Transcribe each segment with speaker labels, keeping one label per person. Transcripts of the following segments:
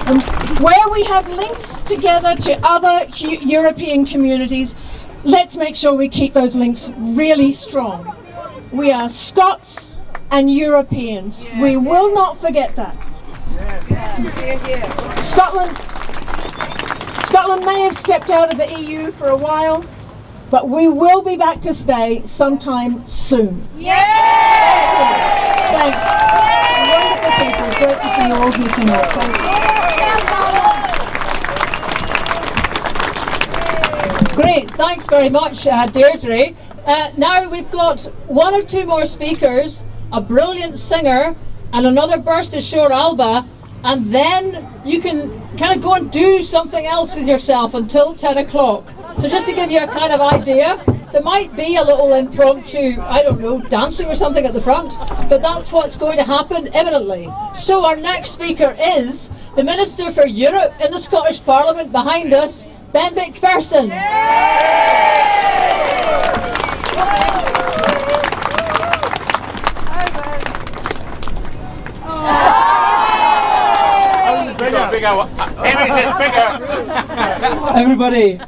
Speaker 1: And where we have links together to other European communities, let's make sure we keep those links really strong. We are Scots and Europeans. We will not forget that. Scotland may have stepped out of the EU for a while, but we will be back to stay sometime soon. Thanks. Wonderful people. Great to see you all here tonight. Thank you.
Speaker 2: Great, thanks very much, Deirdre. Now we've got one or two more speakers, a brilliant singer, and another burst of Shore Alba, and then you can kind of go and do something else with yourself until 10 o'clock. So just to give you a kind of idea, there might be a little impromptu, I don't know, dancing or something at the front, but that's what's going to happen imminently. So our next speaker is the Minister for Europe in the Scottish Parliament behind us, Ben Macpherson.
Speaker 3: Everybody,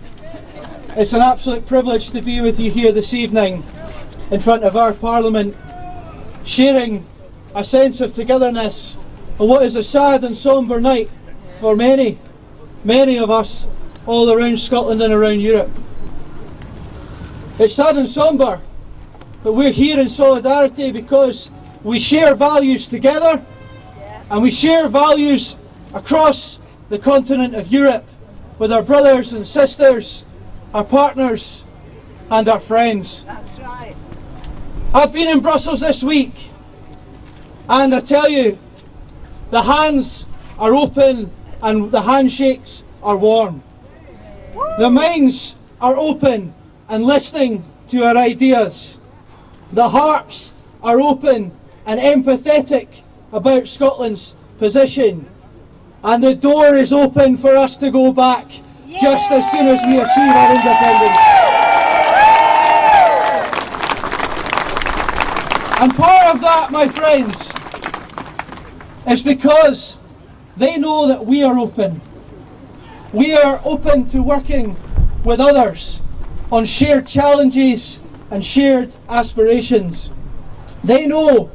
Speaker 3: it's an absolute privilege to be with you here this evening in front of our Parliament, sharing a sense of togetherness on what is a sad and sombre night for many of us all around Scotland and around Europe. It's sad and sombre, but we're here in solidarity because we share values together, and we share values across the continent of Europe with our brothers and sisters, our partners and our friends.
Speaker 4: That's right.
Speaker 3: I've been in Brussels this week, and I tell you, the hands are open and the handshakes are warm. The minds are open and listening to our ideas. The hearts are open and empathetic about Scotland's position. And the door is open for us to go back just as soon as we achieve our independence. And part of that, my friends, is because they know that we are open. We are open to working with others on shared challenges and shared aspirations. They know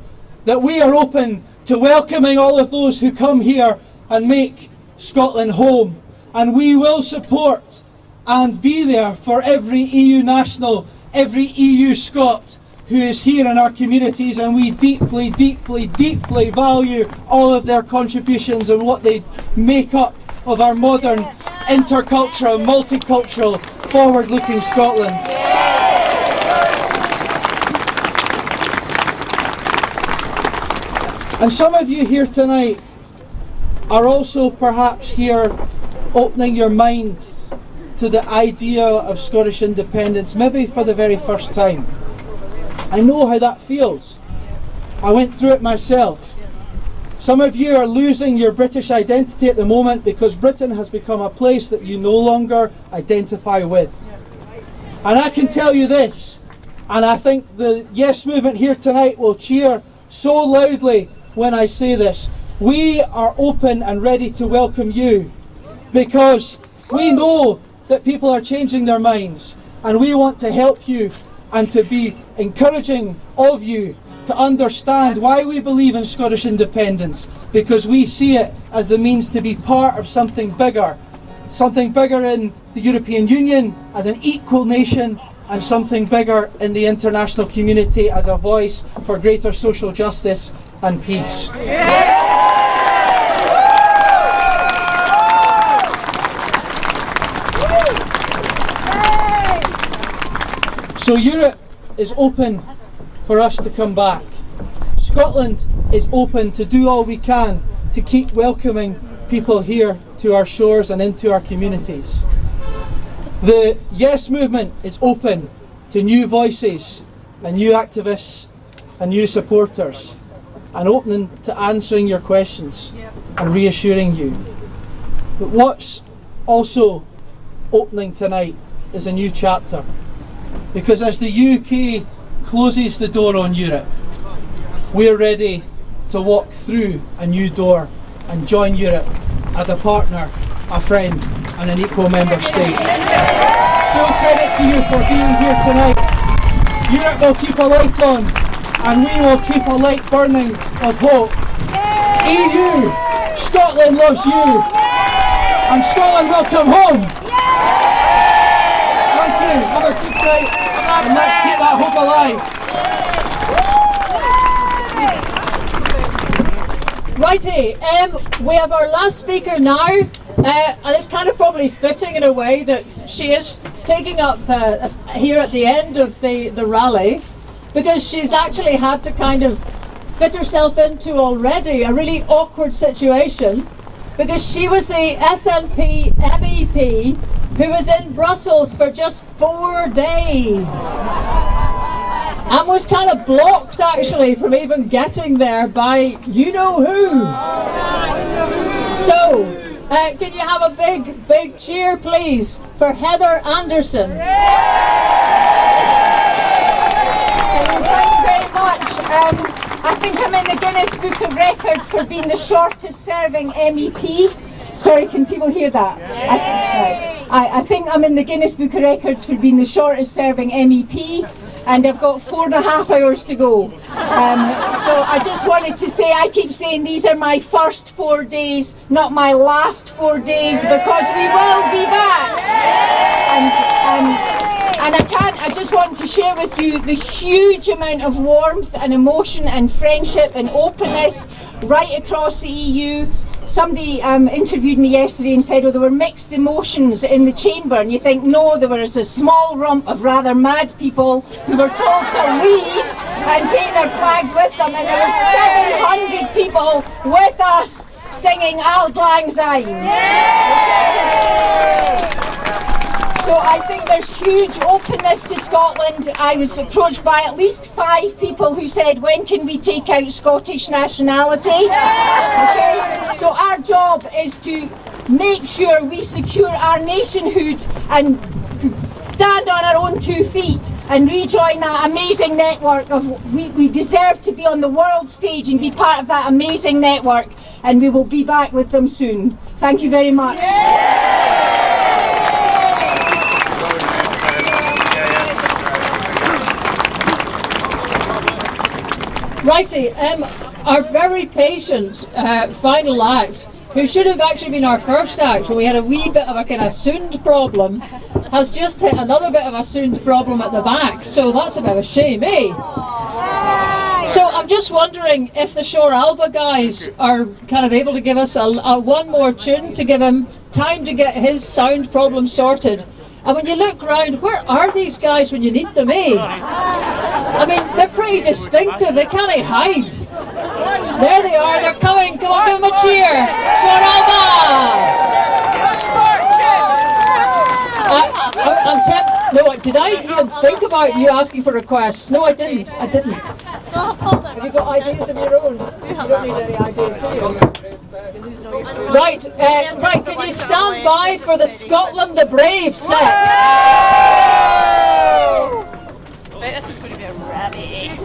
Speaker 3: that we are open to welcoming all of those who come here and make Scotland home. And we will support and be there for every EU national, every EU Scot who is here in our communities, and we deeply, deeply, deeply value all of their contributions and what they make up of our modern, intercultural, multicultural, forward-looking Scotland. And some of you here tonight are also perhaps here opening your mind to the idea of Scottish independence, maybe for the very first time. I know how that feels. I went through it myself. Some of you are losing your British identity at the moment because Britain has become a place that you no longer identify with. And I can tell you this, and I think the Yes movement here tonight will cheer so loudly when I say this. We are open and ready to welcome you, because we know that people are changing their minds, and we want to help you and to be encouraging of you to understand why we believe in Scottish independence, because we see it as the means to be part of something bigger in the European Union as an equal nation, and something bigger in the international community as a voice for greater social justice and peace. So Europe is open for us to come back. Scotland is open to do all we can to keep welcoming people here to our shores and into our communities. The Yes movement is open to new voices and new activists and new supporters, and open to answering your questions and reassuring you. But what's also opening tonight is a new chapter. Because as the UK closes the door on Europe, we're ready to walk through a new door and join Europe as a partner, a friend and an equal member state. Full credit to you for being here tonight. Europe will keep a light on and we will keep a light burning of hope. EU, Scotland loves you and Scotland will come home. Thank you, have a good night and let's keep that hope alive.
Speaker 2: Righty, we have our last speaker now, and it's kind of probably fitting in a way that she is taking up here at the end of the rally, because she's actually had to kind of fit herself into already a really awkward situation, because she was the SNP MEP who was in Brussels for just 4 days. And was kind of blocked actually from even getting there by you know who. So, can you have a big cheer please for Heather Anderson?
Speaker 4: Thanks very much. I think I'm in the Guinness Book of Records for being the shortest serving MEP. Sorry, can people hear that? I think I'm in the Guinness Book of Records for being the shortest serving MEP. And I've got 4.5 hours to go. So I just wanted to say, I keep saying these are my first 4 days, not my last 4 days, because we will be back. And I just want to share with you the huge amount of warmth and emotion and friendship and openness right across the EU. Somebody interviewed me yesterday and said, oh, there were mixed emotions in the chamber, and you think, no, there was a small rump of rather mad people who were told to leave and take their flags with them, and there were 700 people with us singing Auld Lang Syne. So I think there's huge openness to Scotland. I was approached by at least 5 people who said, when can we take out Scottish nationality? Okay? So our job is to make sure we secure our nationhood and stand on our own 2 feet and rejoin that amazing network of, we deserve to be on the world stage and be part of that amazing network, and we will be back with them soon. Thank you very much.
Speaker 2: Righty, our very patient final act, who should have actually been our first act when we had a wee bit of a kind of sound problem, has just hit another bit of a sound problem at the back, so that's a bit of a shame, eh? So I'm just wondering if the Shore Alba guys are kind of able to give us a one more tune to give him time to get his sound problem sorted. And when you look round, where are these guys when you need them, eh? I mean, they're pretty distinctive, they can't hide. There they are, they're coming, come on, give them a cheer. Shore Alba! No, did I even think about you asking for requests? No, I didn't. Have you got ideas of your own? You don't need any ideas, do you? Right, can you stand by for the Scotland the Brave set?
Speaker 5: This is going to be a rally.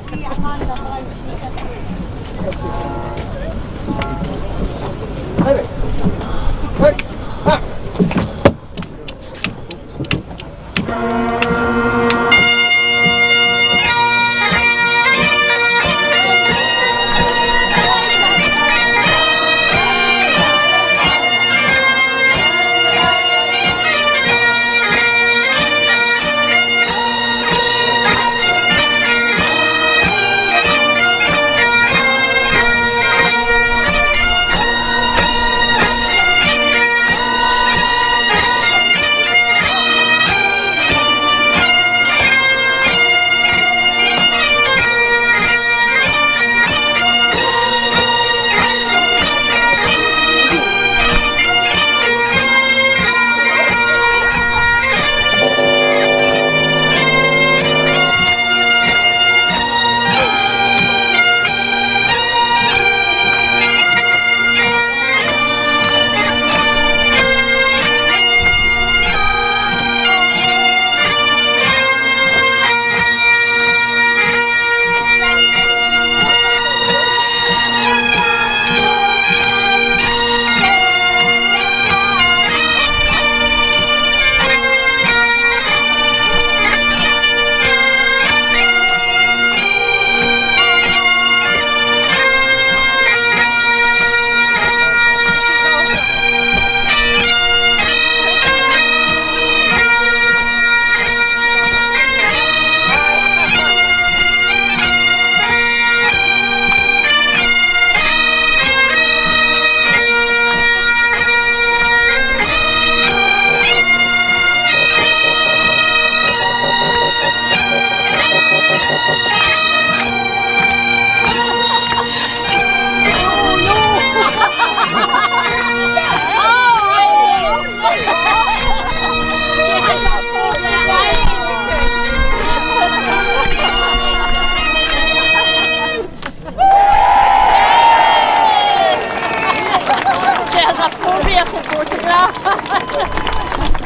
Speaker 5: Appropriate photograph.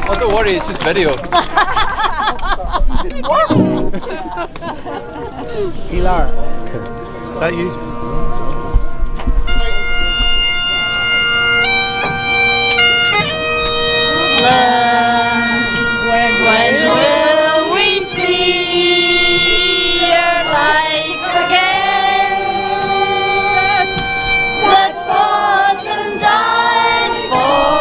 Speaker 6: Oh, don't worry, it's just video.
Speaker 7: Pilar, is that you?
Speaker 8: When will we see your lights again? That fought and died for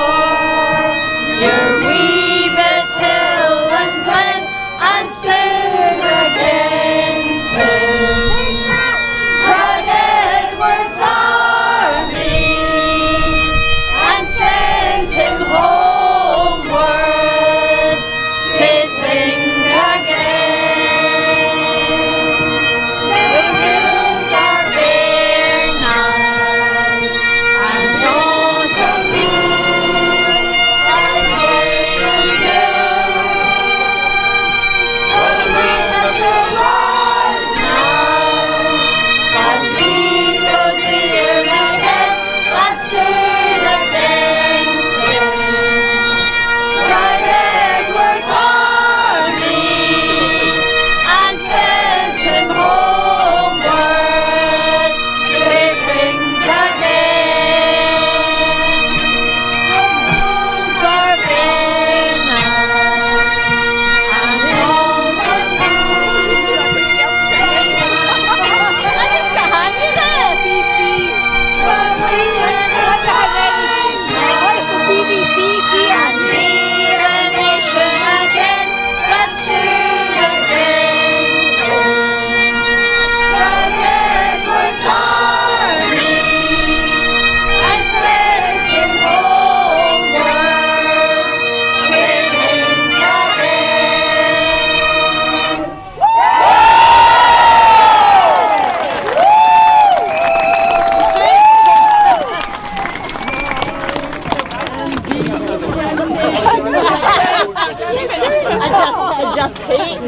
Speaker 8: your wee bit hill and glen and stood against him. Proud Edward's army and sent him homewards to think again. The hills are bare now, and not a moon I heard them there. The winds will rise now, and be so dear ahead that stood against him. Proud Edward's army and sent him homewards to think again. The moons are bare now, and all the I just hate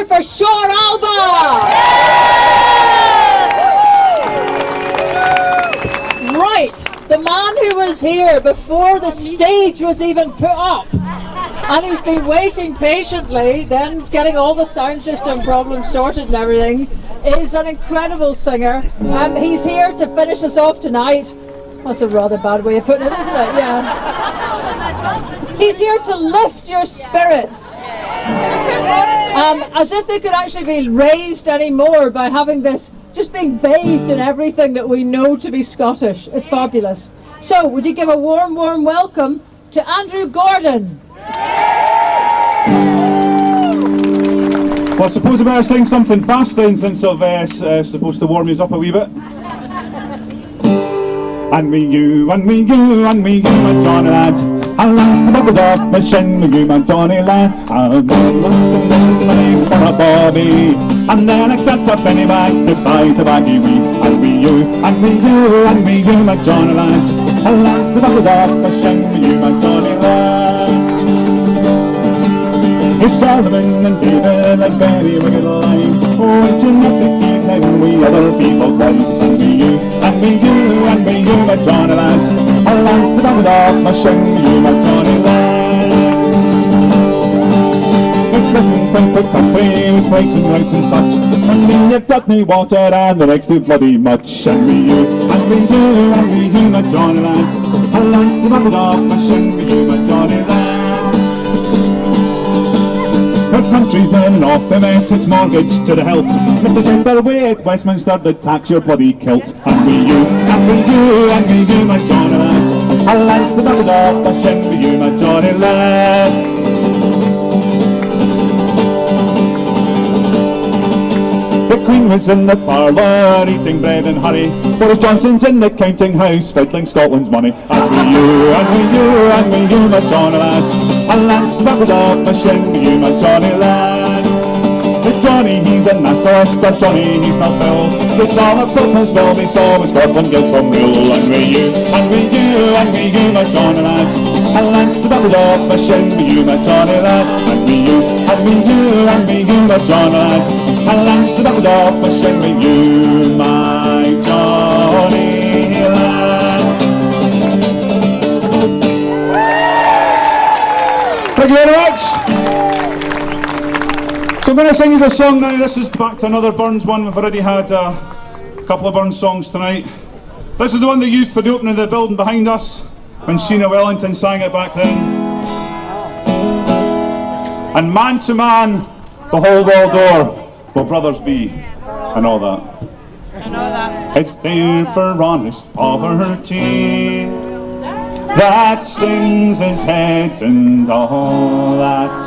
Speaker 2: for Shore Alba! Right, the man who was here before the stage was even put up, and who's been waiting patiently, then getting all the sound system problems sorted and everything, is an incredible singer. He's here to finish us off tonight. That's a rather bad way of putting it, isn't it? Yeah. He's here to lift your spirits. As if they could actually be raised any more by having this, just being bathed in everything that we know to be Scottish. It's fabulous. So, would you give a warm, warm welcome to Andrew Gordon?
Speaker 9: Well, I suppose I better sing something fast then, since I've supposed to warm you up a wee bit. And me you, and me you, and me you, my Johnny lad. I lost the bubble off my shin, me you, my Johnny lad. I lost some money for a bobby, and then I got a penny back to buy tobacco wee. And me you, and me you, and me you, my Johnny lad. I lost the bubble off my shin, me you, my Johnny lad. Here's Solomon and David like very wicked lives, watching up the evening we other people's wives. And me you, and me you, and me you, my Johnny lad. I lost the bubble off my shin, me you, my Johnny lad. If Britain's been for country with rights and rights and such, and me you've got me water and the next too bloody much. And me you, and me you, and me you, my Johnny lad. I lost the bubble off my shin, me you, my Johnny lad. Her country's in and off the mess, it's mortgaged to the hilt. If they take their way at Westminster, they'd tax your bloody kilt. And me you, and me you, and me you, my Johnny lad. I lance the bubble off my shin, me you, my Johnny lad. The Queen was in the parlour, eating bread in hurry. Boris Johnson's in the counting house, fiddling Scotland's money. And me you, and me you, and me you, my Johnny lad. I lance the bubble off my shin, me you, my Johnny lad. The Johnny, he's a master, Johnny, he's not Bill. So all the Britain's will be so when Scotland gets some rule. And me you, and me you, and me you, my Johnny lad. I lance the bubble off my shin, me you, my Johnny lad. And me you, and me you, and me you, my Johnny lad. I lance the bubble off my shin, me you, my Johnny lad. Thank you very much. So I'm going to sing you a song now. This is back to another Burns one. We've already had a couple of Burns songs tonight. This is the one they used for the opening of the building behind us, when Sheena Wellington sang it back then. And man to man, the whole world o'er, will brothers be, and all that. It's there for honest poverty that sings his head and all that.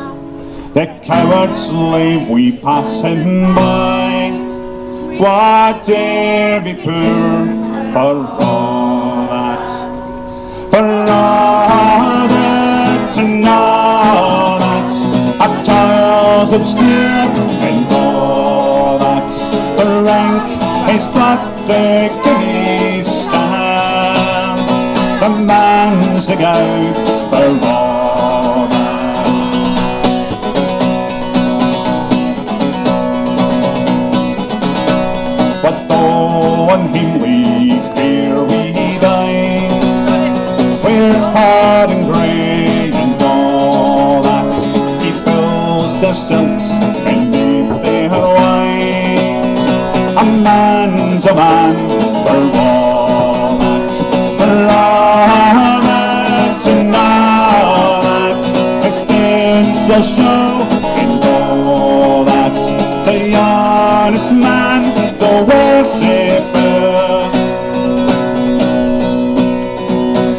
Speaker 9: The coward slave we pass him by, what dare be poor for all that. For all that and all that, our trials obscure and all that. The rank is but the guineas stand, the man's the gout for all that. But though on him we fear we die, we're hard and grey and all that. He fills their silks and if they are wine, a man's a man for all that. For all that and all that, his days a show and all that. The honest man, the worshipper,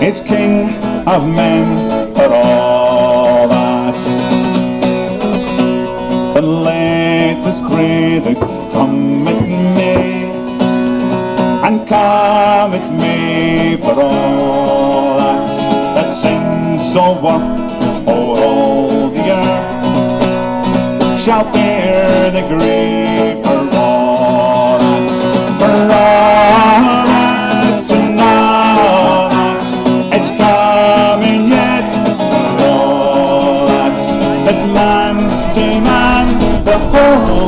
Speaker 9: is king of men for all that. But let us pray that come it may, and come it may for all that, that sins so work o'er all the earth, shall bear the grave for all that. For all that and all that, it's coming yet. For all that, that man to man, the whole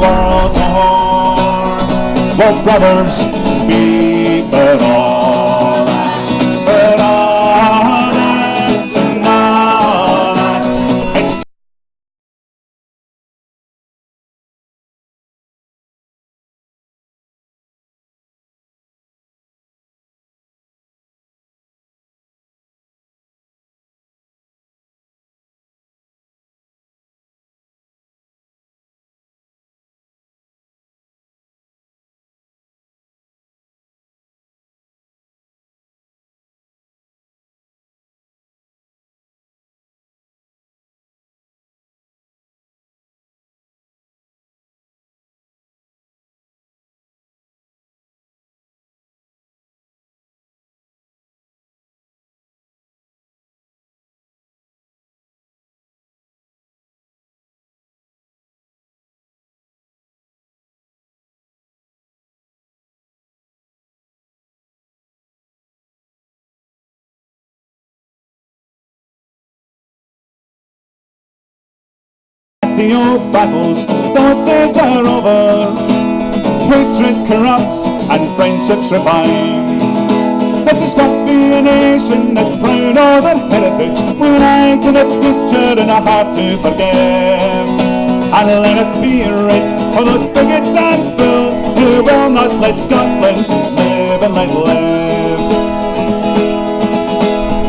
Speaker 9: brothers be, but all that's, but all that's, and all that's. It's the old battles, those days are over. Hatred corrupts and friendships refine. Let the Scots be a nation that's proud of their heritage, united in a future and a heart to forgive. And let us be rid of those bigots and fools who will not let Scotland live and let live.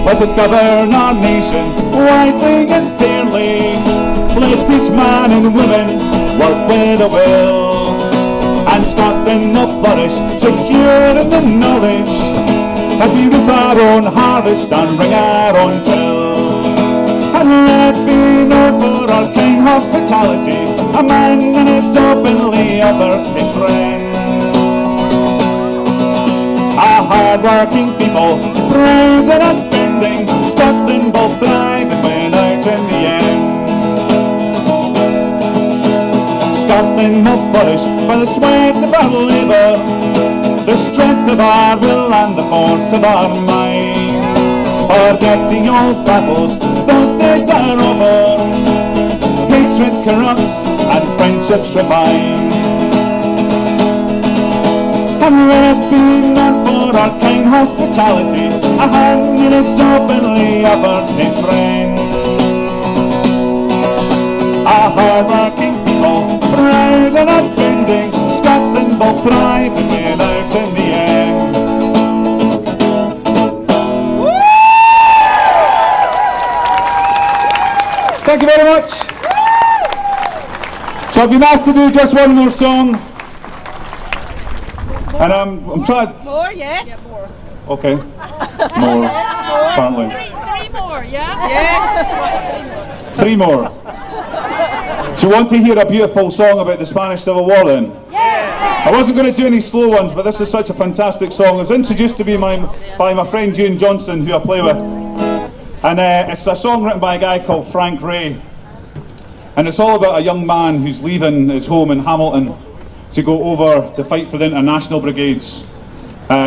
Speaker 9: Let us govern our nation wisely and fairly. Let each man and woman work with a will, and Scotland will flourish, secure in the knowledge that we reap our own harvest and bring our own till. And let us be known for our kind hospitality, a man and his openly ever-loving friend. A hard-working people, proud and unbending, Scotland will thrive and win out in the end. Scotland will flourish by the sweat of our labour, the strength of our will and the force of our mind. Forget the old battles, those days are over. Hatred corrupts and friendships refine. And let us be known for our kind hospitality, a hand in his openly offered friend. A hard-working people, proud and unbending, Scotland will thrive and win out in the end. Thank you very much. So I've been asked to do just one more song, and I'm trying.
Speaker 5: More, yes?
Speaker 9: Okay, more. Apparently,
Speaker 5: Three more, yeah? Yes.
Speaker 9: three more. Do you want to hear a beautiful song about the Spanish Civil War then?
Speaker 5: Yeah.
Speaker 9: I wasn't going to do any slow ones, but this is such a fantastic song. It was introduced to me by my friend June Johnson, who I play with. And it's a song written by a guy called Frank Ray. And it's all about a young man who's leaving his home in Hamilton to go over to fight for the International Brigades.